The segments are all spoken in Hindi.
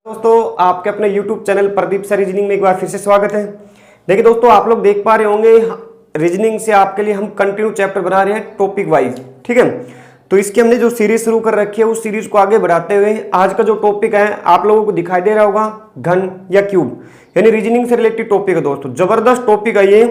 दोस्तों आपके अपने YouTube channel Pradeep sir reasoning में एक बार फिर से स्वागत है। देखिए दोस्तों, आप लोग देख पा रहे होंगे रीजनिंग से आपके लिए हम कंटिन्यू चैप्टर बना रहे हैं टॉपिक वाइज, ठीक है। तो इसकी हमने जो सीरीज शुरू कर रखी है उस सीरीज को आगे बढ़ाते हुए आज का जो टॉपिक है आप लोगों को दिखाई दे रहा होगा घन या क्यूब, यानी रीजनिंग से रिलेटेड टॉपिक है। दोस्तों जबरदस्त टॉपिक है ये।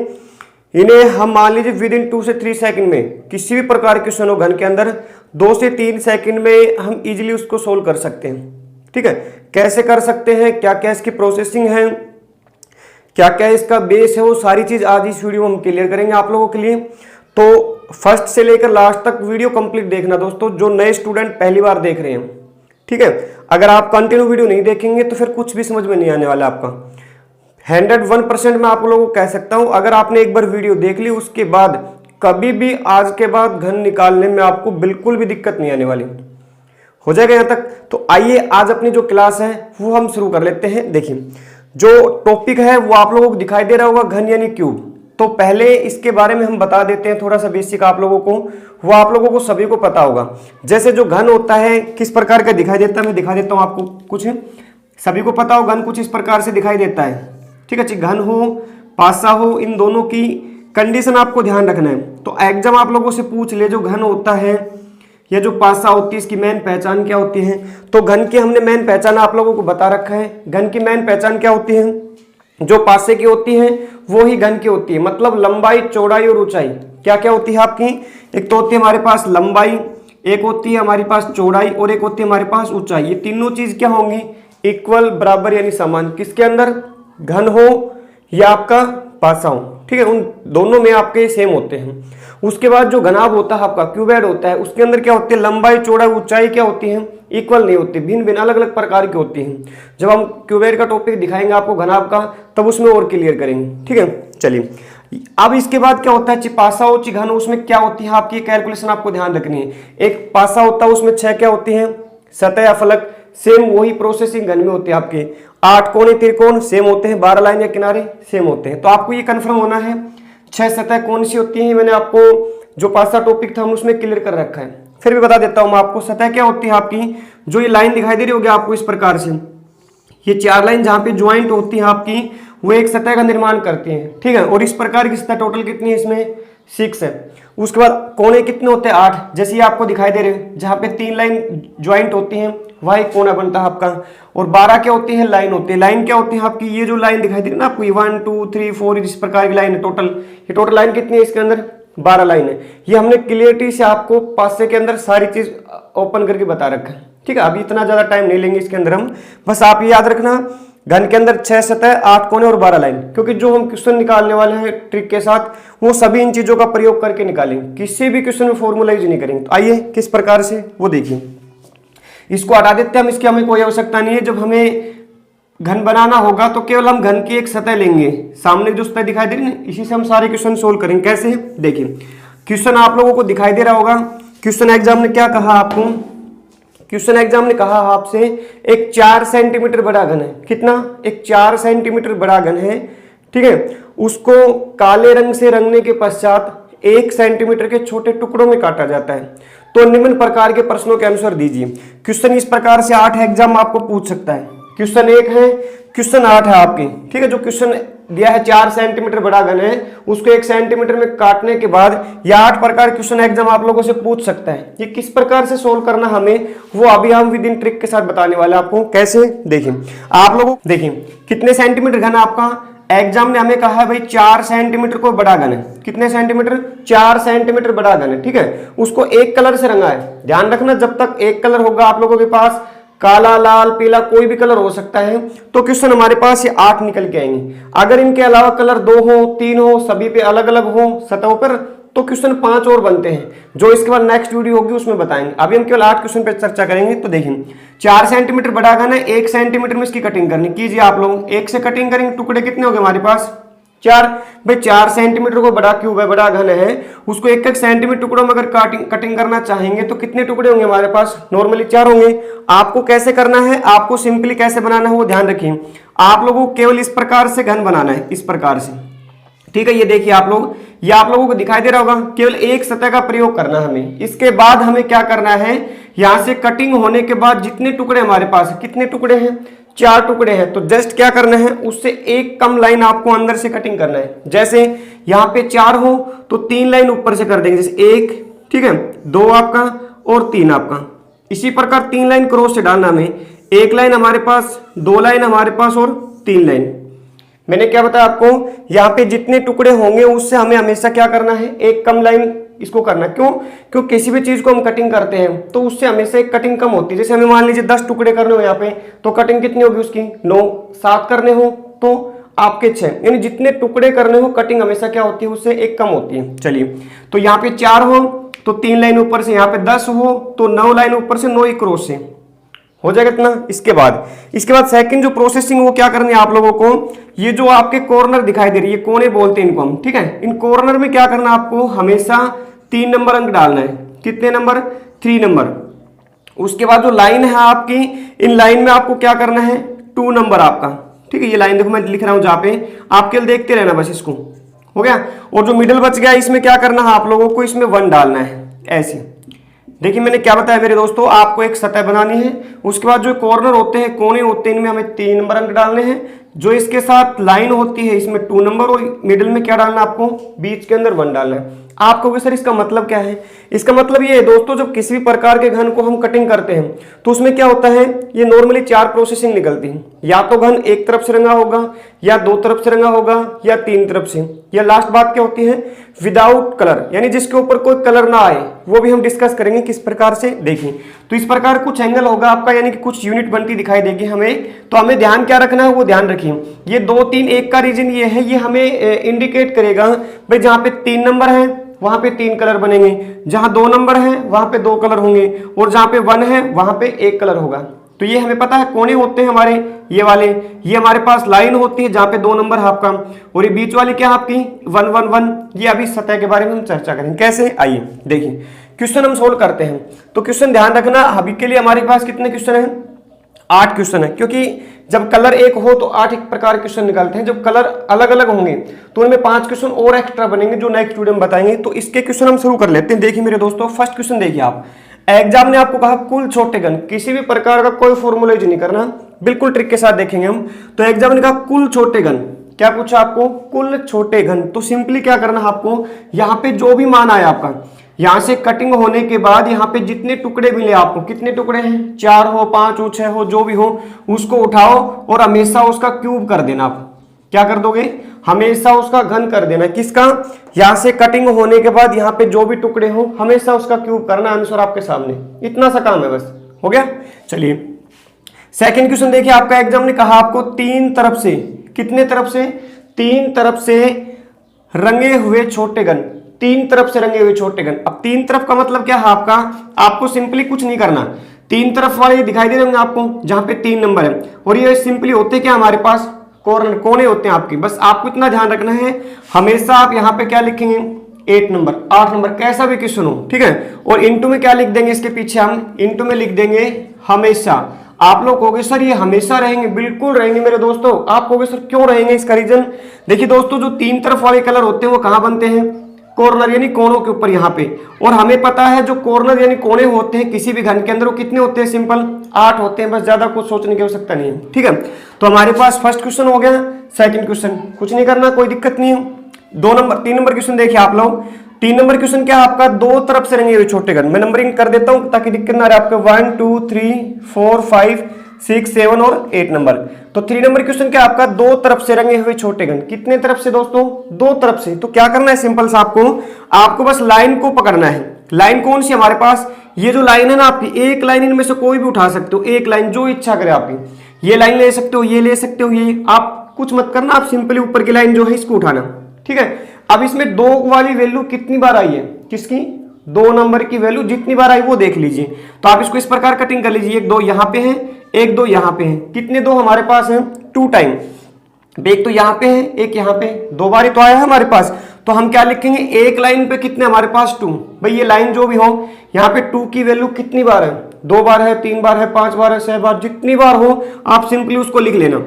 इन्हें हम मान लीजिए विद इन 2 से 3 सेकंड में किसी भी प्रकार के क्वेश्चन हो घन के अंदर 2 से 3 सेकंड में हम इजीली उसको सोल्व कर सकते हैं, ठीक है। कैसे कर सकते हैं, क्या क्या इसकी प्रोसेसिंग है, क्या क्या इसका बेस है, वो सारी चीज आज इस वीडियो में हम क्लियर करेंगे आप लोगों के लिए। तो फर्स्ट से लेकर लास्ट तक वीडियो कंप्लीट देखना दोस्तों, जो नए स्टूडेंट पहली बार देख रहे हैं, ठीक है। अगर आप कंटिन्यू वीडियो नहीं देखेंगे तो फिर कुछ भी समझ में नहीं आने वाला आपका। 101% मैं आप लोगों को कह सकता हूं, अगर आपने एक बार वीडियो देख ली उसके बाद कभी भी आज के बाद घन निकालने में आपको बिल्कुल भी दिक्कत नहीं आने वाली। हो जाएगा यहां तक। तो आइए आज अपनी जो क्लास है वो हम शुरू कर लेते हैं। देखिए जो टॉपिक है वो आप लोगों को दिखाई दे रहा होगा घन यानी क्यूब। तो पहले इसके बारे में हम बता देते हैं थोड़ा सा बेसिक आप लोगों को, वो आप लोगों को सभी को पता होगा। जैसे जो घन होता है किस प्रकार का दिखाई देता है, मैं दिखा देता हूं आपको। कुछ सभी को पता हो घन कुछ इस प्रकार से दिखाई देता है, ठीक है। घन हो पासा हो, इन दोनों की कंडीशन आपको ध्यान रखना है। तो एग्जाम आप लोगों से पूछ ले जो घन होता है या जो पासा होती है इसकी मेन पहचान क्या होती है। तो घन की हमने मेन पहचान आप लोगों को बता रखा है। घन की मेन पहचान क्या होती है, जो पासे की होती है वो ही घन की होती है। मतलब लंबाई, चौड़ाई और ऊंचाई क्या क्या होती है आपकी। एक तो होती है हमारे पास लंबाई, एक होती है हमारे पास चौड़ाई और एक होती है हमारे पास ऊंचाई। ये तीनों चीज क्या होंगी, इक्वल, बराबर यानी समान। किसके अंदर, घन हो या आपका पासा हो, ठीक है। उन दोनों में आपके सेम होते हैं। उसके बाद जो घनाभ होता है आपका क्यूबॉइड होता है, उसके अंदर क्या होती है, लंबाई, चौड़ाई, ऊंचाई क्या होती है, इक्वल नहीं होती, भिन्न भिन्न अलग अलग प्रकार की होती हैं। जब हम क्यूबॉइड का टॉपिक दिखाएंगे आपको घनाभ का, तब उसमें और क्लियर करेंगे, ठीक है। चलिए अब इसके बाद क्या होता है, पासा हो घन हो, उसमें क्या होती है आपकी कैलकुलेशन आपको ध्यान रखनी है। एक पासा होता है उसमें 6 क्या होती है, सतह या फलक। सेम वही प्रोसेसिंग घन में होती है आपके 8 कोने त्रिकोण सेम होते हैं, 12 लाइन या किनारे सेम होते हैं। तो आपको ये कंफर्म होना है 6 सतह कौन सी होती है। मैंने आपको जो पासा टॉपिक था हम उसमें क्लियर कर रखा है, फिर भी बता देता हूं मैं आपको। सतह क्या होती है आपकी, जो ये लाइन दिखाई दे रही होगी आपको इस प्रकार से, ये 4 लाइन जहां पे ज्वाइंट होती है आपकी, वो एक सतह का निर्माण करती है, ठीक है। और इस प्रकार की सतह टोटल कितनी है, इसमें 6 है। उसके बाद कोने कितने होते हैं, 8। जैसे ये आपको दिखाई दे रहे हैं, जहां पे 3 लाइन ज्वाइंट होती हैं वह एक कोना बनता है आपका। और 12 क्या होती है, लाइन होती है। लाइन क्या होती है आपकी, ये जो लाइन दिखाई दे रही है ना आपको, 1 2 3 4 इस प्रकार की लाइन है टोटल। ये टोटल लाइन कितनी है इसके अंदर, 12 लाइन है। ये हमने क्लियरिटी से आपको पासे के अंदर सारी चीज ओपन करके बता रखा है, ठीक है। अभी इतना ज्यादा टाइम नहीं लेंगे इसके अंदर हम, बस आप ये याद रखना घन के अंदर 6 सतह, 8 कोने और 12 लाइन। क्योंकि जो हम क्वेश्चन निकालने वाले हैं ट्रिक के साथ, वो सभी इन चीजों का प्रयोग करके निकालेंगे, किसी भी क्वेश्चन में फॉर्मूला यूज नहीं करेंगे। तो आइए किस प्रकार से वो देखिए। इसको हटा देते हैं हम, इसकी हमें कोई आवश्यकता नहीं है। जब हमें घन बनाना होगा तो केवल हम घन की एक सतह लेंगे, सामने जो सतह दिखाई दे रही है इसी से हम सारे क्वेश्चन सोल्व करेंगे। कैसे, देखिए क्वेश्चन आप लोगों को दिखाई दे रहा होगा। क्वेश्चन एग्जाम ने क्या कहा आपको, क्वेश्चन एग्जाम ने कहा आपसे एक 4 सेंटीमीटर बड़ा घन है। कितना, एक 4 सेंटीमीटर बड़ा घन है, ठीक है। उसको काले रंग से रंगने के पश्चात 1 सेंटीमीटर के छोटे टुकड़ों में काटा जाता है। तो निम्न प्रकार के प्रश्नों के आंसर दीजिए। क्वेश्चन इस प्रकार से 8 एग्जाम आपको पूछ सकता है। क्वेश्चन 1 है, क्वेश्चन 8 है आपकी, ठीक है। जो क्वेश्चन दिया है 4 सेंटीमीटर बड़ा घन है, उसको 1 सेंटीमीटर में काटने के बाद या 8 प्रकार क्वेश्चन एग्जाम आप लोगों से पूछ सकता है। ये किस प्रकार से सोल्व करना हमें, वो अभी हम विद इन ट्रिक के साथ बताने वाले आपको। कैसे, देखिए आप लोगों, देखिए कितने सेंटीमीटर घन आपका, एग्जाम ने हमें कहा है भाई 4 सेंटीमीटर को बड़ा घन है। कितने सेंटीमीटर, 4 सेंटीमीटर बड़ा घन है, ठीक है। उसको एक कलर से रंगा है। ध्यान रखना, जब तक एक कलर होगा आप लोगों के पास, काला, लाल, पीला, कोई भी कलर हो सकता है, तो क्वेश्चन हमारे पास ये 8 निकल के आएंगे। अगर इनके अलावा कलर 2 हो, 3 हो, सभी पे अलग अलग हो सतहों पर, तो क्वेश्चन 5 और बनते हैं, जो इसके बाद नेक्स्ट वीडियो होगी उसमें बताएंगे। अभी हम केवल 8 क्वेश्चन पे चर्चा करेंगे। तो देखिए 4 सेंटीमीटर बड़ा घन है, 1 सेंटीमीटर में इसकी कटिंग करनी, कीजिए आप लोग। 1 से कटिंग करेंगे, टुकड़े कितने हो गए हमारे पास, 4। भाई 4 सेंटीमीटर को बड़ा क्यूब है, बड़ा घन है, उसको 1-1 सेंटीमीटर टुकड़ों में अगर कटिंग करना चाहेंगे तो कितने टुकड़े होंगे हमारे पास, नॉर्मली 4 होंगे। आपको कैसे करना है, आपको सिंपली कैसे बनाना है वो ध्यान रखिए। आप लोगों को केवल इस प्रकार से घन बनाना है, इस प्रकार से, ठीक है। ये देखिए आप लोग, ये आप लोगों को दिखाई दे रहा होगा। केवल एक सतह का प्रयोग करना है हमें। इसके बाद हमें क्या करना है, यहां से कटिंग होने के बाद जितने टुकड़े हमारे पास, कितने टुकड़े हैं, 4 टुकड़े हैं तो जस्ट क्या करना है, उससे एक कम लाइन आपको अंदर से कटिंग करना है। जैसे यहाँ पे 4 हो तो 3 लाइन ऊपर से कर देंगे, जैसे 1, ठीक है, 2 आपका और 3 आपका। इसी प्रकार 3 लाइन क्रॉस से डालना हमें, 1 लाइन हमारे पास, 2 लाइन हमारे पास और 3 लाइन। मैंने क्या बताया आपको, यहाँ पे जितने टुकड़े होंगे उससे हमें हमेशा क्या करना है, एक कम लाइन इसको करना। क्यों? क्योंकि किसी भी चीज को हम कटिंग करते हैं तो उससे हमेशा एक कटिंग कम होती है। जैसे हमें मान लीजिए 10 टुकड़े करने हो यहाँ पे, तो कटिंग कितनी होगी उसकी, 9। 7 करने हो तो आपके 6, यानी जितने टुकड़े करने हो कटिंग हमेशा क्या होती है, उससे एक कम होती है। चलिए, तो यहाँ पे 4 हो तो 3 लाइन ऊपर से, यहाँ पे 10 हो तो 9 लाइन ऊपर से, 9 ही क्रॉस से हो जाएगा इतना। इसके बाद सेकंड जो प्रोसेसिंग वो क्या करनी है आप लोगों को, ये जो आपके कॉर्नर दिखाई दे रही है, कोने बोलते हैं इनको हम, ठीक है। इन कॉर्नर में क्या करना है आपको, हमेशा 3 नंबर अंक डालना है। कितने नंबर, 3 नंबर। उसके बाद जो लाइन है आपकी, इन लाइन में आपको क्या करना है, 2 नंबर आपका, ठीक है। ये लाइन देखो मैं लिख रहा हूं जहां पे, आप केवल देखते रहना बस इसको, हो गया। और जो मिडिल बच गया इसमें क्या करना है आप लोगों को, इसमें 1 डालना है ऐसे। देखिए मैंने क्या बताया मेरे दोस्तों, आपको एक सतह बनानी है, उसके बाद जो कॉर्नर होते हैं, कोने होते हैं, इनमें हमें 3 नंबर अंक डालने हैं। जो इसके साथ लाइन होती है इसमें 2 नंबर, और मिडिल में क्या डालना है आपको, बीच के अंदर 1 डालना है। आप कहोगे सर इसका मतलब क्या है, इसका मतलब ये है दोस्तों, जब किसी भी प्रकार के घन को हम कटिंग करते हैं तो उसमें क्या होता है, ये नॉर्मली 4 प्रोसेसिंग निकलती है। या तो घन एक तरफ से रंगा होगा, या 2 तरफ से रंगा होगा, या 3 तरफ से, या लास्ट बात क्या होती है, विदाउट कलर, यानी जिसके ऊपर कोई कलर ना आए। वो भी हम डिस्कस करेंगे किस प्रकार से। देखिए तो इस प्रकार कुछ एंगल होगा आपका, यानी कि कुछ यूनिट बनती दिखाई देगी हमें। तो हमें ध्यान क्या रखना है, वो ध्यान रखिए। ये 2, 3, 1 का रीजन ये है, ये हमें इंडिकेट करेगा भाई जहां पे 3 नंबर है वहां पे 3 कलर बनेंगे, जहां 2 नंबर है वहां पे 2 कलर होंगे, और जहां पे 1 है वहां पे 1 कलर होगा। तो ये हमें पता है, कोने होते हैं हमारे ये वाले, ये हमारे पास लाइन होती है जहां पे 2 नंबर है आपका, और ये बीच वाली क्या है आपकी 1 1 1। ये अभी सतह के बारे में हम चर्चा करेंगे कैसे। आइए देखिए क्वेश्चन हम सोल्व करते हैं। तो क्वेश्चन ध्यान रखना, अभी के लिए हमारे पास कितने क्वेश्चन है, 8 क्वेश्चन है। क्योंकि जब कलर एक हो तो 8 एक प्रकार के क्वेश्चन निकलते हैं, जब कलर अलग अलग होंगे तो उनमें 5 क्वेश्चन और एक्स्ट्रा बनेंगे जो नेक्स्ट वीडियो में बताएंगे। तो इसके क्वेश्चन हम शुरू कर लेते हैं। देखिए मेरे दोस्तों, फर्स्ट क्वेश्चन देखिए आप, एग्जाम ने आपको कहा कुल छोटे घन, किसी भी प्रकार का कोई फॉर्मूला यूज नहीं करना, बिल्कुल ट्रिक के साथ देखेंगे हम। तो एग्जाम ने कहा कुल छोटे घन, क्या पूछा आपको, कुल छोटे घन। तो सिंपली क्या करना है आपको, यहाँ पे जो भी मान आया आपका, यहां से कटिंग होने के बाद यहाँ पे जितने टुकड़े मिले आपको, कितने टुकड़े हैं, 4 हो, 5 हो, 6 हो, जो भी हो, उसको उठाओ और हमेशा उसका क्यूब कर देना। आप क्या कर दोगे, हमेशा उसका घन कर देना। किसका, यहां से कटिंग होने के बाद यहाँ पे जो भी टुकड़े हो हमेशा उसका क्यूब करना। आंसर आपके सामने, इतना सा काम है बस, हो गया। चलिए सेकंड क्वेश्चन देखिए, आपका एग्जाम ने कहा आपको 3 तरफ से, कितने तरफ से, 3 तरफ से रंगे हुए छोटे घन, 3 तरफ से रंगे हुए छोटे घन। अब 3 तरफ का मतलब क्या है आपका, आपको सिंपली कुछ नहीं करना, 3 तरफ वाले दिखाई दे रहे होंगे आपको जहां पे 3 नंबर है, और ये सिंपली होते क्या हमारे पास, कॉर्नर, कोने होते हैं आपके। बस आपको इतना ध्यान रखना है, हमेशा आप यहाँ पे क्या लिखेंगे, 8 नंबर, 8 नंबर, कैसा भी क्वेश्चन हो, ठीक है। और इंटू में क्या लिख देंगे, इसके पीछे हम इंटू में लिख देंगे हमेशा। आप लोग कहोगे सर ये हमेशा रहेंगे, बिल्कुल रहेंगे मेरे दोस्तों। आप कहोगे सर क्यों रहेंगे, इसका रीजन देखिए दोस्तों, जो 3 तरफ वाले कलर होते हैं वो कहां बनते हैं, कॉर्नर यानी कोनों के ऊपर यहाँ पे। और हमें पता है जो कॉर्नर यानी कोने होते हैं किसी भी घन के अंदर, वो कितने होते हैं, सिंपल 8 होते हैं, बस ज्यादा कुछ सोचने की आवश्यकता नहीं है, ठीक है। तो हमारे पास फर्स्ट क्वेश्चन हो गया। सेकंड क्वेश्चन कुछ नहीं करना, कोई दिक्कत नहीं है। 3 नंबर क्वेश्चन देखिए आप लोग, 3 नंबर क्वेश्चन क्या है आपका, 2 तरफ से रंगे हुए छोटे घन। मैं नंबरिंग कर देता हूं ताकि दिक्कत ना रहे आपको, 1 2 3 4 5 6 7 और 8 नंबर। तो 3 नंबर क्वेश्चन क्या आपका, 2 तरफ से रंगे हुए छोटे घन, कितने तरफ से दोस्तों, 2 तरफ से। तो क्या करना है, सिंपल सा आपको बस लाइन को पकड़ना है। लाइन कौन सी हमारे पास, ये जो लाइन है ना आपकी, एक लाइन इनमें से कोई भी उठा सकते हो, एक लाइन जो इच्छा करे आपकी, ये लाइन ले सकते हो, ये ले सकते हो, ये आप कुछ मत करना, आप सिंपली ऊपर की लाइन जो है इसको उठाना, ठीक है। अब इसमें 2 वाली वैल्यू कितनी बार आई है, किसकी, 2 नंबर की वैल्यू जितनी बार आई वो देख लीजिए। तो आप इसको इस प्रकार कटिंग कर लीजिए, 1 2 यहाँ पे है, 1 2 यहाँ पे है, कितने 2 हमारे पास है, 2 टाइम। एक तो यहाँ पे है, एक यहाँ पे, 2 बार ही तो आया है हमारे पास। तो हम क्या लिखेंगे, एक लाइन पे कितने हमारे पास 2, भाई ये लाइन जो भी हो, यहाँ पे 2 की वैल्यू कितनी बार है, 2 बार है, 3 बार है, 5 बार है, 6 बार, जितनी बार हो आप सिंपली उसको लिख लेना।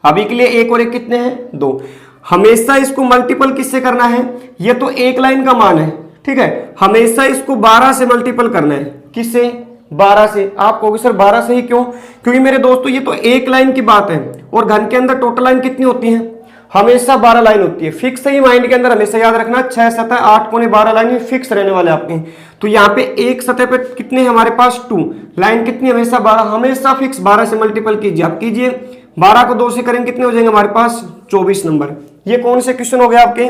अभी के लिए 1 और 1 कितने हैं, 2। हमेशा इसको मल्टीपल किससे करना है, ये तो एक लाइन का मान है, ठीक है, हमेशा इसको 12 से मल्टीपल करना है, किससे, 12 से। आप कहोगे सर 12 से ही क्यों? क्योंकि मेरे दोस्तों ये तो एक लाइन की बात है और घन के अंदर टोटल लाइन कितनी होती है? हमेशा 12 लाइन होती है। फिक्स है, माइंड के अंदर हमेशा याद रखना, 6 सतह 8 कोने 12 लाइन फिक्स रहने वाले आपके। तो यहाँ पे एक सतह पे कितने हमारे पास 2 लाइन, कितनी हमेशा 12, हमेशा फिक्स 12 से मल्टीपल कीजिए। आप कीजिए 12 को 2 से करेंगे कितने हो जाएंगे हमारे पास? 24 नंबर। ये कौन से क्वेश्चन हो गए आपके?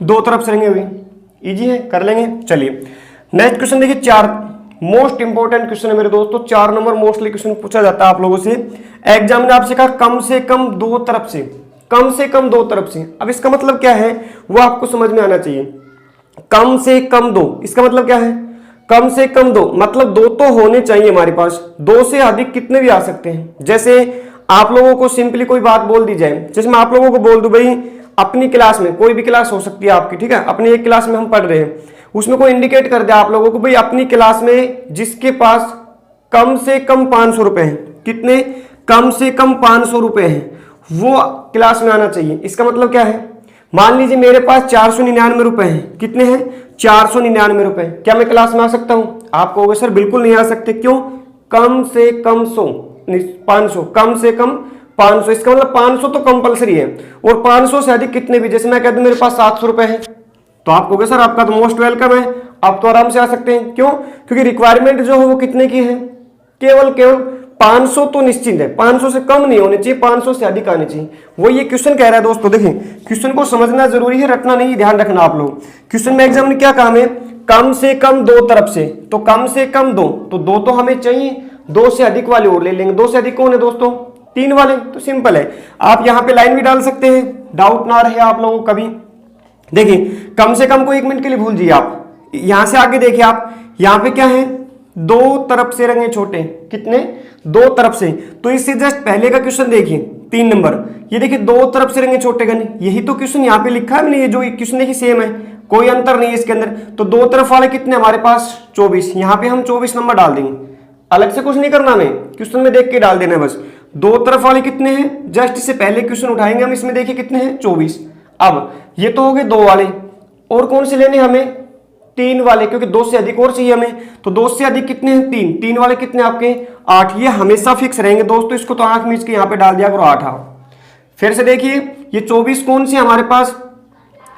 दो तरफ से रहेंगे हुए, इजी है, कर लेंगे। चलिए नेक्स्ट क्वेश्चन देखिए, 4 मोस्ट इंपोर्टेंट क्वेश्चन है मेरे दोस्तों। 4 नंबर मोस्टली क्वेश्चन पूछा जाता है आप लोगों से एग्जाम में। आपसे कहा कम से कम 2 तरफ से, कम से कम 2 तरफ से। अब इसका मतलब क्या है वो आपको समझ में आना चाहिए। कम से कम 2, इसका मतलब क्या है? कम से कम 2 मतलब 2 तो होने चाहिए हमारे पास। 2 से अधिक कितने भी आ सकते हैं। जैसे आप लोगों को सिंपली कोई बात बोल दी जाए, जैसे मैं आप लोगों को बोल दूं भाई अपनी क्लास में, कोई भी क्लास हो सकती है आपकी, ठीक है, अपनी एक क्लास में हम पढ़ रहे हैं, उसमें कोई इंडिकेट कर दे आप लोगों को भाई अपनी क्लास में जिसके पास कम से कम 500 रुपए हैं, कितने? कम से कम 500 रुपए हैं, वो क्लास में आना चाहिए। इसका मतलब क्या है? मान लीजिए मेरे पास 499 रुपए हैं, कितने हैं? 499 रुपए। क्या मैं क्लास में आ सकता हूं? आप कहोगे सर बिल्कुल नहीं आ सकते, क्यों? कम से कम 500, कम से कम 500, इसका मतलब 500 तो कंपलसरी है, और 500 से अधिक कितने भी, जैसे मैं कहता हूं मेरे पास 700 रुपए है, तो आप कहोगे सर आपका तो मोस्ट वेलकम है, आप तो आराम से आ सकते हैं। क्यों? क्योंकि रिक्वायरमेंट जो है वो कितने की है? केवल 500 तो निश्चित है, 500 से कम नहीं होने चाहिए, 500 से अधिक आने चाहिए। वो ये क्वेश्चन कह रहा है दोस्तों। देखिए क्वेश्चन को समझना जरूरी है, रटना नहीं, ध्यान रखना आप लोग। क्वेश्चन में एग्जाम में क्या काम है? कम से कम 2 तरफ से, तो कम से कम 2, तो 2 तो हमें चाहिए, 2 से अधिक वाले और ले लेंगे। 2 से अधिक कौन है दोस्तों? 3 वाले। तो सिंपल है, आप यहाँ पे लाइन भी डाल सकते हैं, डाउट ना रहे आप लोगों को कभी। देखिए कम से कम को 1 मिनट के लिए भूल जाइए आप। यहां से आगे देखिए आप, यहां पे क्या है? 2 तरफ से रंगे छोटे, कितने? 2 तरफ से। तो इससे जस्ट पहले का क्वेश्चन देखिए 3 नंबर, ये देखिए 2 तरफ से रंगे छोटे घन, यही तो क्वेश्चन यहाँ पे लिखा है मैंने, ये जो क्वेश्चन देखिए सेम है, कोई अंतर नहीं है इसके अंदर। तो 2 तरफ वाले कितने हमारे पास? 24। यहाँ पे हम 24 नंबर डाल देंगे, अलग से कुछ नहीं करना हमें, क्वेश्चन में देख के डाल देना है बस। 2 तरफ वाले कितने हैं? जस्ट इससे पहले क्वेश्चन उठाएंगे हम, इसमें देखिए कितने हैं? 24। अब ये तो हो गए 2 वाले, और कौन से लेने हमें? 3 वाले, क्योंकि 2 से अधिक और चाहिए हमें। तो 2 से अधिक कितने हैं? 3। 3 वाले कितने आपके? 8। ये हमेशा फिक्स रहेंगे दोस्तों, इसको तो आंख मीच के यहाँ पे डाल दिया करो 8। फिर से देखिए ये 24 कौन सी हमारे पास?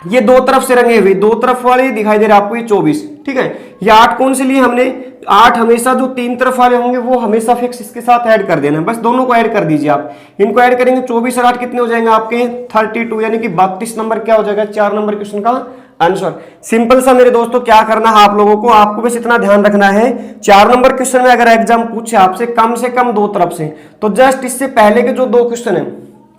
ये 2 तरफ से रंगे हुए, 2 तरफ वाले दिखाई दे रहे आपको, ये 24, ठीक है। ये 8 कौन से लिए हमने? 8 हमेशा जो 3 तरफ वाले होंगे वो हमेशा फिक्स इसके साथ ऐड कर देना, बस दोनों को ऐड कर दीजिए आप। इनको ऐड करेंगे 24 और 8 कितने हो जाएंगे आपके? 32, यानी कि 32 नंबर क्या हो जाएगा? 4 नंबर क्वेश्चन का आंसर। सिंपल सा मेरे दोस्तों, क्या करना है आप लोगों को, आपको बस इतना ध्यान रखना है, 4 नंबर क्वेश्चन में अगर एग्जाम पूछे आपसे कम 2 तरफ से, तो जस्ट इससे पहले के जो 2 क्वेश्चन है,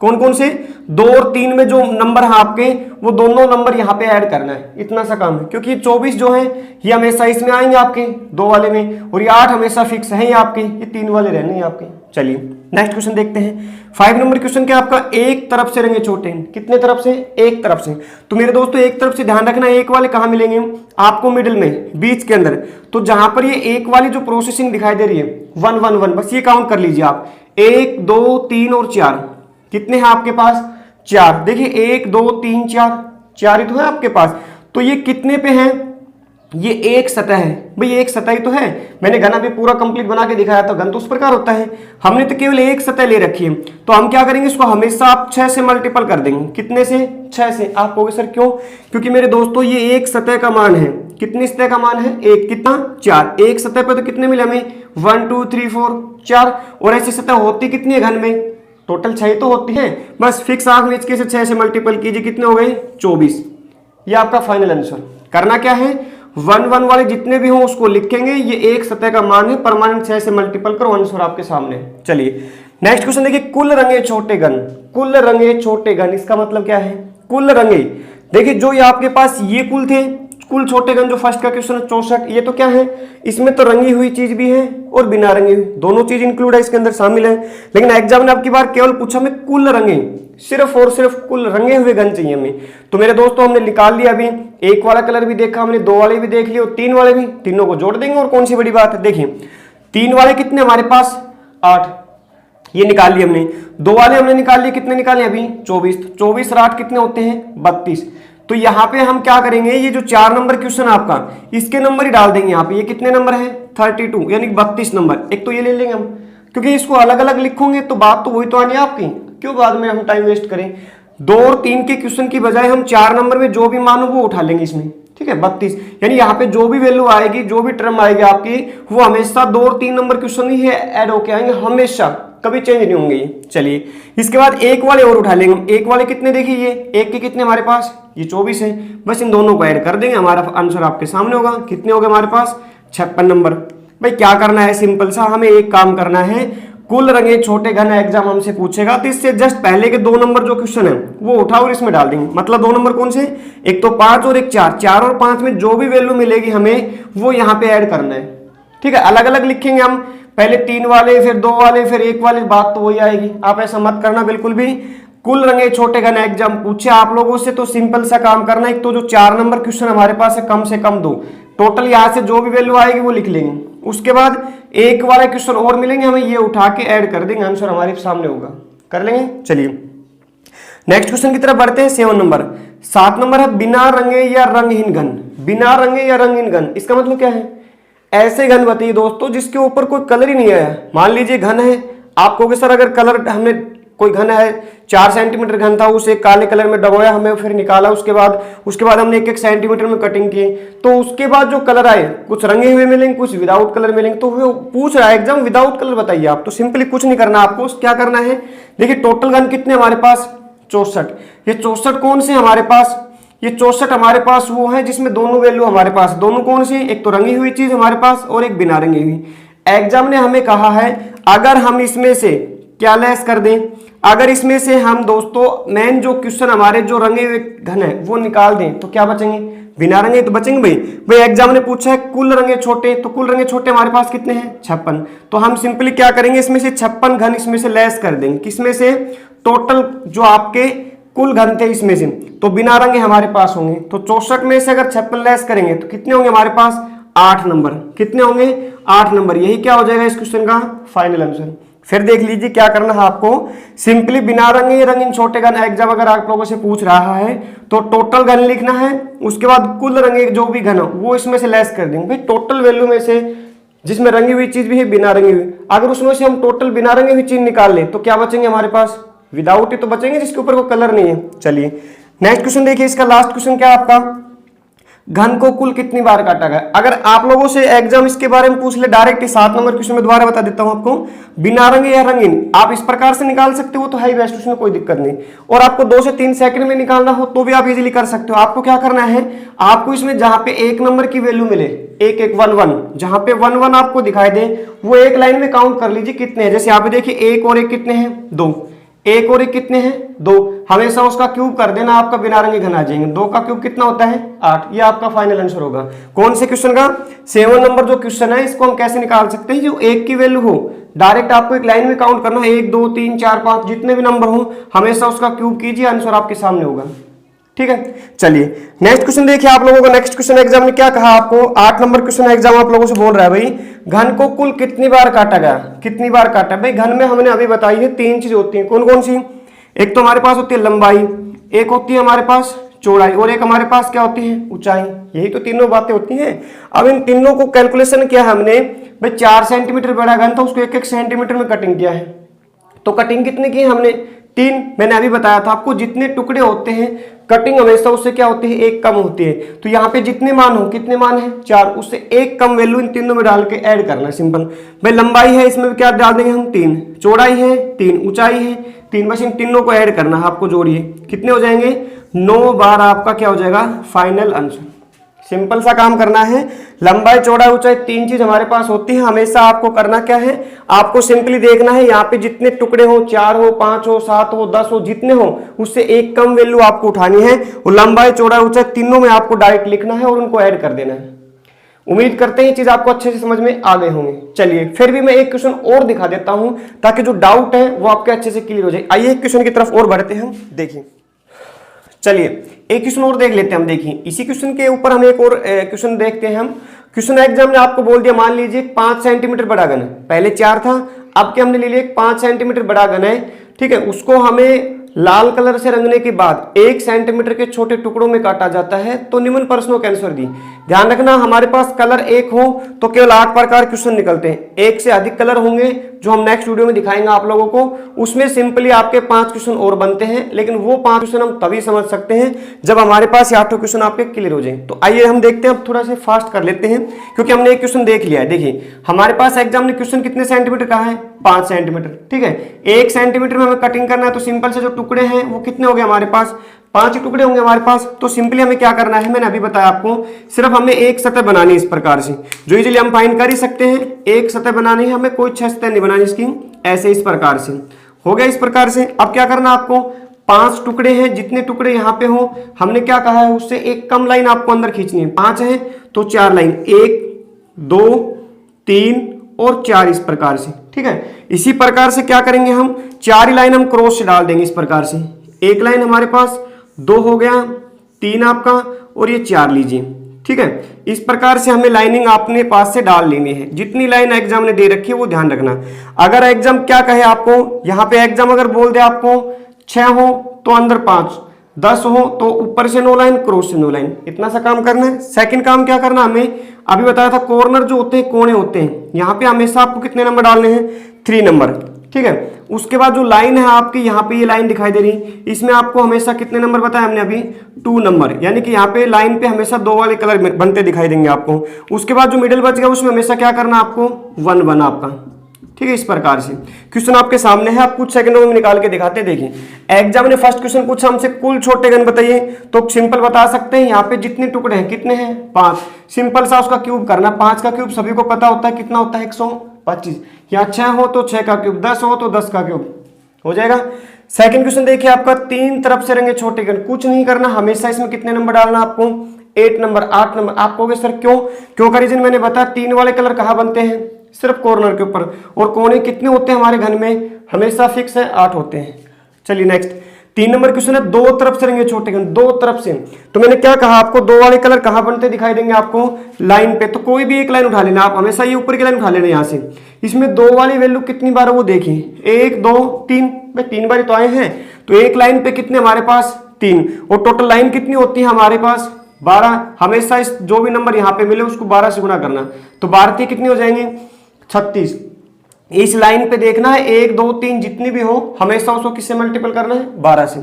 कौन कौन से? 2 और 3 में जो नंबर है आपके, वो दोनों नंबर यहाँ पे ऐड करना है, इतना सा काम है। क्योंकि 24 जो है ये हमेशा इसमें आएंगे आपके 2 वाले में, और ये 8 हमेशा फिक्स है आपके, ये 3 वाले रहने हैं आपके। चलिए नेक्स्ट क्वेश्चन देखते हैं। 5 नंबर क्वेश्चन क्या आपका? एक तरफ से रहेंगे छोटे, कितने तरफ से? एक तरफ से। तो मेरे दोस्तों एक तरफ से ध्यान रखना, एक वाले कहाँ मिलेंगे आपको? मिडिल में, बीच के अंदर। तो जहां पर ये एक वाली जो प्रोसेसिंग दिखाई दे रही है 1 1 1, बस ये काउंट कर लीजिए आप। 1 2 3 और 4, कितने हैं आपके पास? 4। देखिए 1 2 3 4, 4 ही तो है आपके पास। तो ये कितने पे हैं? ये एक सतह है भाई, एक सतह ही तो है। मैंने घन अभी पूरा कंप्लीट बना के दिखाया था, घन तो उस प्रकार होता है, हमने तो केवल एक सतह ले रखी है। तो हम क्या करेंगे, इसको हमेशा आप 6 से मल्टीपल कर देंगे। कितने से? 6 से। आप कहोगे सर क्यों? क्योंकि मेरे दोस्तों ये एक सतह का मान है, कितनी सतह का मान है? एक, कितना? 4। एक सतह पे तो कितने मिले हमें? 1 2 3 4 4। और ऐसी सतह होती कितनी है घन में? टोटल 6 तो होती है, बस फिक्स आंख मीच के से 6 से मल्टीपल कीजिए, कितने हो गए? 24। ये आपका फाइनल आंसर। करना क्या है, 1 1 वाले जितने भी हो उसको लिखेंगे, ये एक सतह का मान है, परमानेंट 6 से मल्टीपल करो, आंसर आपके सामने। चलिए नेक्स्ट क्वेश्चन देखिए, कुल रंगे छोटे घन। कुल रंगे छोटे घन, इसका मतलब क्या है? कुल रंगे, देखिए जो ये आपके पास ये कुल थे, कुल छोटे घन जो फर्स्ट का क्वेश्चन है 64, ये तो क्या है, इसमें तो रंगी हुई चीज भी है और बिना रंगी हुई, दोनों चीज इंक्लूड है, इसके अंदर शामिल है। लेकिन एग्जाम ने आपकी बार केवल पूछा हमें कुल रंगे, सिर्फ और सिर्फ कुल रंगे हुए घन चाहिए हमें। तो मेरे दोस्तों हमने निकाल लिया, अभी एक वाला कलर भी देखा हमने, 2 वाले भी देख लिए और 3 वाले भी, तीनों को जोड़ देंगे। और कौन सी बड़ी बात है, देखिए 3 वाले कितने हमारे पास? 8, ये निकाल लिए हमने। 2 वाले हमने निकाल लिए, कितने निकाले अभी? 24। 24 और 8 कितने होते हैं? 32। तो यहाँ पे हम क्या करेंगे, ये जो 4 नंबर क्वेश्चन आपका, इसके नंबर ही डाल देंगे यहाँ पे। ये कितने नंबर है? 32 यानी 32 नंबर। एक तो ये ले लेंगे हम, क्योंकि इसको अलग अलग लिखोगे तो बात तो वही तो आनी है आपकी, क्यों बाद में हम टाइम वेस्ट करें। 2 और 3 के क्वेश्चन की बजाय हम 4 नंबर में जो भी मान हो वो उठा लेंगे इसमें, ठीक है। 32 यानी यहाँ पे जो भी वैल्यू आएगी, जो भी टर्म आएगी आपकी, वो हमेशा 2 और 3 नंबर क्वेश्चन ही ऐड होके आएंगे, हमेशा, कभी चेंज नहीं होंगे ये। चलिए इसके बाद एक वाले और उठा लेंगे हम। एक वाले कितने देखिए, ये एक के कितने हमारे पास, ये 24 है। बस इन दोनों को ऐड कर देंगे, हमारा आंसर आपके सामने होगा। कितने हो गए हमारे पास, 56 नंबर। भाई क्या करना है, सिंपल सा, हमें एक काम करना है, कुल रंगे छोटे घन एग्जाम हमसे पूछेगा तो इससे जस्ट पहले के 2 नंबर जो क्वेश्चन है वो उठाओ और इसमें डाल देंगे। मतलब 2 नंबर कौन से, एक तो 5 और एक 4। 4 और 5 में जो भी वैल्यू मिलेगी हमें वो यहाँ पे ऐड करना है, ठीक है। अलग अलग लिखेंगे हम, पहले 3 वाले, फिर 2 वाले, फिर 1 वाले, बात तो वही आएगी। आप ऐसा मत करना बिल्कुल भी। कुल रंगे छोटे घन एग्जाम पूछे आप लोगों से तो सिंपल सा काम करना, एक तो जो 4 नंबर क्वेश्चन हमारे पास है कम से कम 2, टोटल यहाँ से जो भी वैल्यू आएगी वो लिख लेंगे। उसके बाद एक वाला क्वेश्चन और मिलेंगे हमें, ये उठा के ऐड कर देंगे, आंसर हमारे सामने होगा, कर लेंगे। चलिए नेक्स्ट क्वेश्चन की तरफ बढ़ते हैं। 7 नंबर। 7 नंबर है बिना रंगे या रंगहीन घन। बिना रंगे या रंगहीन घन, इसका मतलब क्या है, ऐसे घन बताइए दोस्तों जिसके ऊपर कोई कलर ही नहीं आया। मान लीजिए घन है, आप कहोगे सर अगर कलर हमने, कोई घन है 4 सेंटीमीटर घन था, उसे काले कलर में डबोया, हमें फिर निकाला, उसके बाद हमने 1-1 सेंटीमीटर में कटिंग की, तो उसके बाद जो कलर आए कुछ रंगे हुए मिलेंगे, कुछ विदाउट कलर मिलेंगे। तो वो पूछ रहा है एग्जाम विदाउट कलर बताइए आप, तो सिंपली कुछ नहीं करना आपको, क्या करना है, देखिए टोटल घन कितने हमारे पास, 64। ये 64 कौन से हमारे पास, ये 64 हमारे पास वो है जिसमें दोनों वैल्यू हमारे पास, दोनों कौन सी, एक तो रंगी हुई चीज हमारे पास और एक बिना रंगी हुई। एग्जाम ने हमें कहा है अगर हम इसमें से क्या लेस कर दें, अगर इसमें से हम दोस्तों मेन जो क्वेश्चन हमारे जो रंगे हुए घन है वो निकाल दें तो क्या बचेंगे, बिना रंगे तो बचेंगे। भाई एग्जाम ने पूछा है कुल रंगे छोटे, तो कुल रंगे छोटे हमारे पास कितने हैं, 56। तो हम सिंपली क्या करेंगे, इसमें से 56 घन इसमें से लेस कर देंगे, किसमें से, टोटल जो आपके कुल घन थे इसमें से, तो बिना रंगे हमारे पास होंगे। तो 64 में से अगर 56 लेस करेंगे तो कितने होंगे हमारे पास, 8 नंबर। कितने होंगे, 8 नंबर। यही क्या हो जाएगा इस क्वेश्चन का फाइनल आंसर। फिर देख लीजिए क्या करना है आपको, सिंपली बिना रंगे रंगीन छोटे घन एग्जाम अगर आप लोगों से पूछ रहा है तो टोटल घन लिखना है, उसके बाद कुल रंगे जो भी घन हो वो इसमें से लेस कर देंगे। भाई टोटल वैल्यू में से जिसमें रंगी हुई चीज भी है बिना रंगी हुई, अगर उसमें से हम टोटल बिना रंगी हुई चीज निकाल लें तो क्या बचेंगे हमारे पास, विदाउट ही तो बचेंगे जिसके ऊपर कोई कलर नहीं है। चलिए नेक्स्ट क्वेश्चन देखिए, इसका लास्ट क्वेश्चन क्या है आपका, घन को कुल कितनी बार काटा गया। अगर आप लोगों से एग्जाम इसके बारे में पूछ ले डायरेक्ट 7 नंबर क्वेश्चन में दोबारा बता देता हूं आपको, बिना रंगे या रंगीन आप इस प्रकार से निकाल सकते हो तो है बेस्ट, उसमें कोई दिक्कत नहीं। और आपको 2 से 3 सेकंड में निकालना हो तो भी आप इजीली कर सकते हो। आपको क्या करना है, आपको इसमें जहां पे 1 नंबर की वैल्यू मिले, 1-1-1-1, जहां पे 1-1 आपको दिखाई दे वो एक लाइन में काउंट कर लीजिए कितने हैं। जैसे यहाँ पे देखिए 1 और 1 कितने हैं, 2, 1 और 1 कितने हैं, 2। हमेशा उसका क्यूब कर देना, आपका बिना रंगे घन आ जाएंगे। 2 का क्यूब कितना होता है, 8। ये आपका फाइनल आंसर होगा। कौन से क्वेश्चन का, 7 नंबर जो क्वेश्चन है इसको हम कैसे निकाल सकते हैं, जो 1 की वैल्यू हो डायरेक्ट आपको एक लाइन में काउंट करना है, 1 2 3 4 5 जितने भी नंबर हो हमेशा उसका क्यूब कीजिए, आंसर आपके सामने होगा, ठीक है। चलिए नेक्स्ट क्वेश्चन देखिए आप लोगों को, नेक्स्ट क्वेश्चन एग्जाम ने क्या कहा आपको, 8 नंबर क्वेश्चन एग्जाम आप लोगों से बोल रहा है भाई घन को कुल कितनी बार काटा गया, कितनी बार काटा। भाई घन में हमने अभी बताई है 3 चीज होती है, कौन कौन सी, एक तो हमारे पास होती है लंबाई, एक होती है हमारे पास चौड़ाई और एक हमारे पास क्या होती है, ऊंचाई। यही तो तीनों बातें होती हैं। अब इन तीनों को कैलकुलेशन किया हमने, भाई 4 सेंटीमीटर बड़ा घन था उसको 1-1 सेंटीमीटर में कटिंग किया है, तो कटिंग कितनी की हमने, 3। मैंने अभी बताया था आपको जितने टुकड़े होते हैं कटिंग हमेशा उससे क्या होती है, 1 कम होती है। तो यहाँ पे जितने मान हो, कितने मान है, 4, उससे 1 कम वैल्यू इन तीनों में डाल के ऐड करना है, सिंपल। भाई लंबाई है इसमें क्या डाल देंगे हम, 3, चौड़ाई है 3, ऊंचाई है 3, बस इन तीनों को ऐड करना है आपको, जोड़िए कितने हो जाएंगे, 9 बार आपका क्या हो जाएगा फाइनल आंसर। सिंपल सा काम करना है, लंबाई चौड़ाई ऊंचाई 3 चीज हमारे पास होती है। हमेशा आपको करना क्या है, आपको सिंपली देखना है यहाँ पे जितने टुकड़े हो, 4 हो 5 हो 7 हो 10 हो, जितने हो उससे 1 कम वैल्यू आपको उठानी है और लंबाई चौड़ाई ऊंचाई तीनों में आपको डायरेक्ट लिखना है और उनको ऐड कर देना है। उम्मीद करते हैं ये चीज आपको अच्छे से समझ में आ गए होंगे। चलिए फिर भी मैं एक क्वेश्चन और दिखा देता हूं ताकि जो डाउट है वो आपके अच्छे से क्लियर हो जाए। आइए एक क्वेश्चन की तरफ और बढ़ते हैं, देखिए। चलिए एक क्वेश्चन और देख लेते हैं हम। देखिए इसी क्वेश्चन के ऊपर हम एक और क्वेश्चन देखते हैं हम। क्वेश्चन एग्जाम ने आपको बोल दिया, मान लीजिए 5 सेंटीमीटर बड़ा घन है, पहले 4 था, अब क्या हमने ले लिया 5 सेंटीमीटर बड़ा घन है, ठीक है। उसको हमें लाल कलर से रंगने के बाद 1 सेंटीमीटर के छोटे टुकड़ों में काटा जाता है तो निम्न प्रश्नों के आंसर दी। ध्यान रखना, हमारे पास कलर एक हो तो केवल 8 प्रकार क्वेश्चन निकलते हैं। एक से अधिक कलर होंगे जो हम नेक्स्ट वीडियो में दिखाएंगे आप लोगों को, उसमें सिंपली आपके 5 क्वेश्चन और बनते हैं, लेकिन वो 5 क्वेश्चन हम तभी समझ सकते हैं जब हमारे पास 8 क्वेश्चन आपके क्लियर हो जाए। तो आइए हम देखते हैं, अब थोड़ा सा फास्ट कर लेते हैं क्योंकि हमने एक क्वेश्चन देख लिया है। देखिए हमारे पास एग्जाम ने क्वेश्चन कितने सेंटीमीटर का है, 5 सेंटीमीटर, ठीक है। 1 सेंटीमीटर में हमें कटिंग करना है तो सिंपल से जो टुकड़े हैं वो कितने हो गए हमारे पास, 5 टुकड़े होंगे हमारे पास। तो सिंपली हमें क्या करना है, मैंने अभी बताया आपको, सिर्फ हमें एक सतह बनानी है इस प्रकार से, जो इजीली हम फाइंड कर ही सकते हैं। एक सतह बनानी है हमें, कोई 6 सतह नहीं बनानी इसकी, ऐसे इस प्रकार से हो गया। इस प्रकार से अब क्या करना आपको, 5 टुकड़े हैं, जितने टुकड़े यहाँ पे हो हमने क्या कहा है उससे एक कम लाइन आपको अंदर खींचनी है। 5 है तो 4 लाइन, 1 2 3 और 4 इस प्रकार से, ठीक है। इसी प्रकार से क्या करेंगे हम, 4 ही लाइन हम क्रॉस से डाल देंगे इस प्रकार से। एक लाइन हमारे पास 2 हो गया, 3 आपका और ये 4 लीजिए, ठीक है। इस प्रकार से हमें लाइनिंग अपने पास से डाल लेनी है। जितनी लाइन एग्जाम ने दे रखी है वो ध्यान रखना। अगर एग्जाम क्या कहे आपको, यहाँ पे एग्जाम अगर बोल दे आपको 6 हो तो अंदर 5, 10 हो तो ऊपर से 9 लाइन, क्रॉस से 9 लाइन, इतना सा काम करना है। सेकंड काम क्या करना, हमें अभी बताया था कॉर्नर जो होते हैं, कोने होते हैं, यहाँ पे हमेशा आपको कितने नंबर डालने हैं, 3 नंबर, ठीक है। उसके बाद जो लाइन है आपकी, यहाँ पे ये लाइन दिखाई दे रही, इसमें आपको हमेशा कितने नंबर बताया हमने अभी, 2 नंबर, यानी कि यहाँ पे लाइन पे हमेशा 2 वाले कलर बनते दिखाई देंगे आपको। उसके बाद जो मिडिल बच गया उसमें हमेशा क्या करना आपको, 1 1 आपका, ठीक है। इस प्रकार से क्वेश्चन आपके सामने है, आप कुछ सेकंडों में निकाल के दिखाते हैं। देखिए एग्जाम ने फर्स्ट क्वेश्चन पूछा हमसे कुल छोटे गण बताइए, तो सिंपल बता सकते हैं यहाँ पे जितने टुकड़े हैं कितने हैं, 5। सिंपल सा उसका क्यूब करना, 5 का क्यूब सभी को पता होता है कितना होता है, 125। यहाँ 6 हो तो 6 का क्यूब, 10 हो तो 10 का क्यूब हो जाएगा। सेकंड क्वेश्चन देखिए आपका, 3 तरफ से रंगे छोटे गण, कुछ नहीं करना, हमेशा इसमें कितने नंबर डालना आपको, 8 नंबर, 8 नंबर। आप कहोगे सर क्यों का रीजन मैंने बताया, 3 वाले कलर कहाँ बनते हैं, सिर्फ कॉर्नर के ऊपर, और कोने कितने होते हैं हमारे घन में, हमेशा फिक्स है 8 होते हैं। चलिए नेक्स्ट 3 नंबर क्वेश्चन है, 2 तरफ से रहेंगे छोटे गण, 2 तरफ से। तो मैंने क्या कहा आपको, 2 वाले कलर कहाँ बनते दिखाई देंगे आपको, लाइन पे। तो कोई भी एक लाइन उठा लेना आप, हमेशा ये ऊपर की लाइन उठा लेना यहाँ से। इसमें 2 वाली वैल्यू कितनी बार है वो देखिए, 1 2 3, भाई 3 बार तो आए हैं, तो एक लाइन पे कितने हमारे पास 3, और टोटल लाइन कितनी होती है हमारे पास 12। हमेशा इस जो भी नंबर यहाँ पे मिले उसको 12 से गुना करना, तो 12 कितने हो जाएंगे, 36। इस लाइन पे देखना है 1 2 3 जितनी भी हो, हमेशा उसको किससे मल्टीपल करना है, 12 से।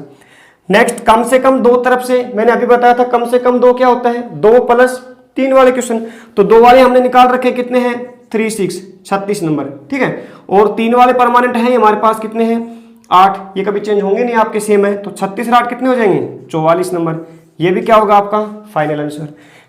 नेक्स्ट कम से कम 2 तरफ से, मैंने अभी बताया था कम से कम 2 क्या होता है, 2 प्लस 3 वाले क्वेश्चन, तो 2 वाले हमने निकाल रखे कितने हैं, 3 6, 36 नंबर, ठीक है। और 3 वाले परमानेंट हैं हमारे पास कितने हैं, 8, ये कभी चेंज होंगे नहीं आपके, सेम है, तो 36 और 8 कितने हो जाएंगे, 44 नंबर। ये भी क्या होगा आपका फाइनल आंसर।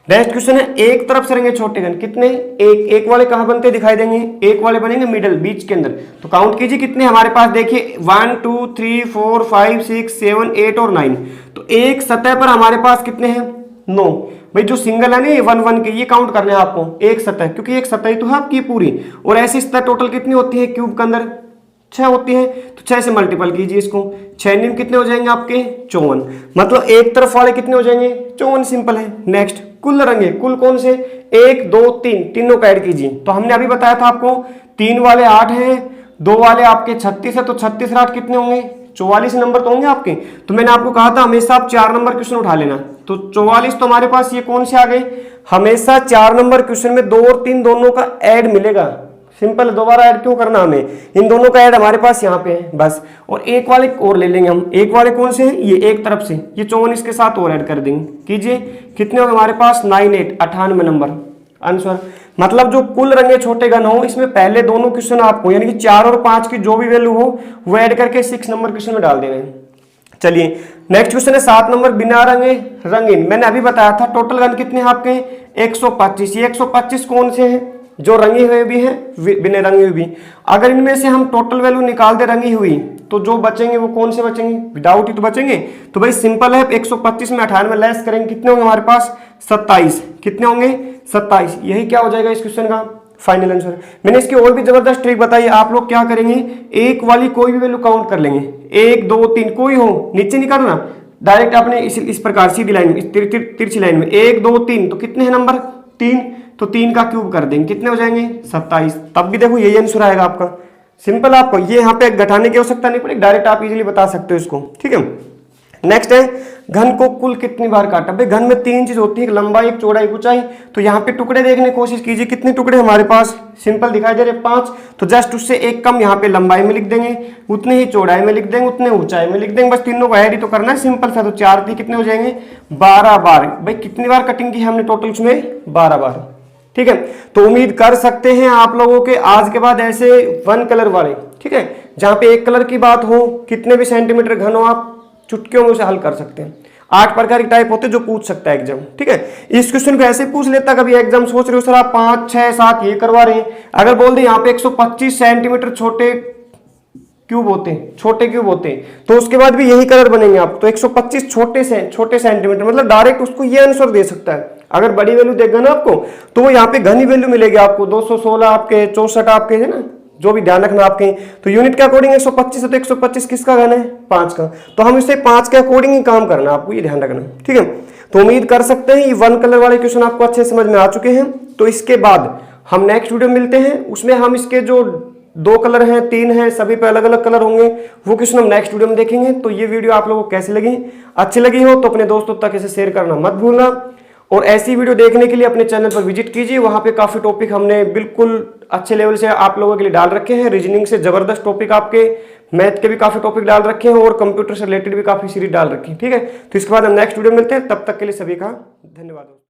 नेक्स्ट क्वेश्चन है, एक तरफ से रहेंगे छोटे गण, कितने, एक वाले कहां बनते दिखाई देंगे, एक वाले बनेंगे मिडल, बीच के अंदर। तो काउंट कीजिए कितने हमारे पास, देखिए 1 2 3 4 5 6 7 8 और 9। तो एक सतह पर हमारे पास कितने हैं, 9। भाई जो सिंगल है ना 1 1 के, ये काउंट करने हैं आपको, एक सतह, क्योंकि एक सतह ही तो है आपकी पूरी। और ऐसी सतह टोटल कितनी होती है क्यूब के अंदर, 6 होती है, तो 6 से मल्टीपल कीजिए इसको, 6 निम कितने हो जाएंगे आपके, 54। मतलब एक तरफ वाले कितने हो जाएंगे, 54, सिंपल है। नेक्स्ट कुल रंगे, कुल कौन से, 1 2 3, तीनों का ऐड कीजिए। तो हमने अभी बताया था आपको 3 वाले 8 हैं, 2 वाले आपके 36 है, तो 36 और 8 कितने होंगे, 44 नंबर तो होंगे आपके। तो मैंने आपको कहा था हमेशा आप 4 नंबर क्वेश्चन उठा लेना, तो 44 तो हमारे पास ये कौन से आ गए, हमेशा 4 नंबर क्वेश्चन में 2 और 3 दोनों का ऐड मिलेगा। सिंपल, दोबारा ऐड क्यों करना हमें, इन दोनों का ऐड हमारे पास यहाँ पे है बस। और एक वाले और ले लेंगे हम, एक वाले कौन से हैं, ये एक तरफ से, ये 54 इसके साथ और ऐड कर देंगे, कीजिए कितने हो हमारे पास, 9 8, 98 नंबर आंसर। मतलब जो कुल रंगे छोटे गण हो, इसमें पहले दोनों क्वेश्चन आपको, यानी कि 4 और 5 की जो भी वैल्यू हो वो ऐड करके 6 नंबर क्वेश्चन में डाल देना है। चलिए नेक्स्ट क्वेश्चन है 7 नंबर, बिना रंगे रंगीन। मैंने अभी बताया था टोटल गण कितने हैं आपके, 125। ये 125 कौन से हैं, जो रंगी हुई भी है, बिना रंगी हुई भी। अगर इनमें से हम टोटल वैल्यू निकाल दे रंगी हुई, तो जो बचेंगे वो कौन से बचेंगे, विदाउट ही तो बचेंगे। तो भाई सिंपल है, 125 में 98 लेस करेंगे, कितने होंगे हमारे पास, 27। कितने होंगे, 27। यही क्या हो जाएगा इस क्वेश्चन का फाइनल आंसर। मैंने इसकी और भी जबरदस्त ट्रिक बताई, आप लोग क्या करेंगे, एक वाली कोई भी वैल्यू काउंट कर लेंगे, 1 2 3 कोई हो, नीचे नहीं करना, डायरेक्ट आपने इस प्रकार सीधी लाइन में, तिरछी लाइन में 1 2 3, तो कितने हैं नंबर, 3, तो 3 का क्यूब कर देंगे, कितने हो जाएंगे, 27। तब भी देखो यही आंसर आएगा आपका, सिंपल, आपको ये यहाँ पे घटाने की आवश्यकता नहीं पड़ेगी, डायरेक्ट आप इजीली बता सकते हो इसको। ठीक है, नेक्स्ट है घन को कुल कितनी बार काटा। भाई घन में 3 चीज होती है, एक लंबाई, एक चौड़ाई, एक ऊंचाई। तो यहाँ पे टुकड़े देखने की कोशिश कीजिए, कितने टुकड़े हमारे पास सिंपल दिखाई दे रहे 5। तो जस्ट उससे एक कम यहाँ पे लंबाई में लिख देंगे, उतने ही चौड़ाई में लिख देंगे, उतने ऊंचाई में लिख देंगे, बस तीनों को ऐड ही तो करना है, सिंपल सा। तो 4 थी, कितने हो जाएंगे 12 बार। भाई कितनी बार कटिंग की हमने टोटल उसमें 12 बार। ठीक है, तो उम्मीद कर सकते हैं आप लोगों के आज के बाद ऐसे 1 कलर वाले, ठीक है, जहां पे एक कलर की बात हो, कितने भी सेंटीमीटर घन हो, आप चुटकियों में उसे हल कर सकते हैं। 8 प्रकार की टाइप होते हैं जो पूछ सकता है एग्जाम। ठीक है, इस क्वेश्चन को ऐसे पूछ लेता कभी एग्जाम, सोच रहे हो सर आप 5, 6, 7 ये करवा रहे हैं, अगर बोल दे यहाँ पे 125 सेंटीमीटर छोटे क्यूब होते हैं, छोटे क्यूब होते हैं, तो उसके बाद भी यही कलर बनेंगे आप। तो 125 छोटे सेंटीमीटर, मतलब डायरेक्ट उसको ये आंसर दे सकता है। अगर बड़ी वैल्यू देगा ना आपको, तो वो यहाँ पे घनी वैल्यू मिलेगी आपको, 216 आपके, 64 आपके, है ना, जो भी ध्यान रखना आपके। तो यूनिट के अकॉर्डिंग 125 है, तो 125 किसका घन है 5 का, तो हम इसे 5 के अकॉर्डिंग ही काम करना, आपको ये ध्यान रखना। ठीक है, तो उम्मीद कर सकते हैं ये 1 कलर वाले क्वेश्चन आपको अच्छे समझ में आ चुके हैं। तो इसके बाद हम नेक्स्ट वीडियो मिलते हैं, उसमें हम इसके जो 2 कलर हैं, 3 हैं, सभी पे अलग अलग कलर होंगे, वो क्वेश्चन हम नेक्स्ट वीडियो में देखेंगे। तो ये वीडियो आप लोगों को कैसी लगी, अच्छी लगी हो तो अपने दोस्तों तक इसे शेयर करना मत भूलना, और ऐसी वीडियो देखने के लिए अपने चैनल पर विजिट कीजिए, वहां पे काफी टॉपिक हमने बिल्कुल अच्छे लेवल से आप लोगों के लिए डाल रखे हैं। रीजनिंग से जबरदस्त टॉपिक, आपके मैथ के भी काफी टॉपिक डाल रखे हैं, और कंप्यूटर से रिलेटेड भी काफी सीरीज डाल रखी है। ठीक है, तो इसके बाद हम नेक्स्ट वीडियो मिलते हैं, तब तक के लिए सभी का धन्यवाद।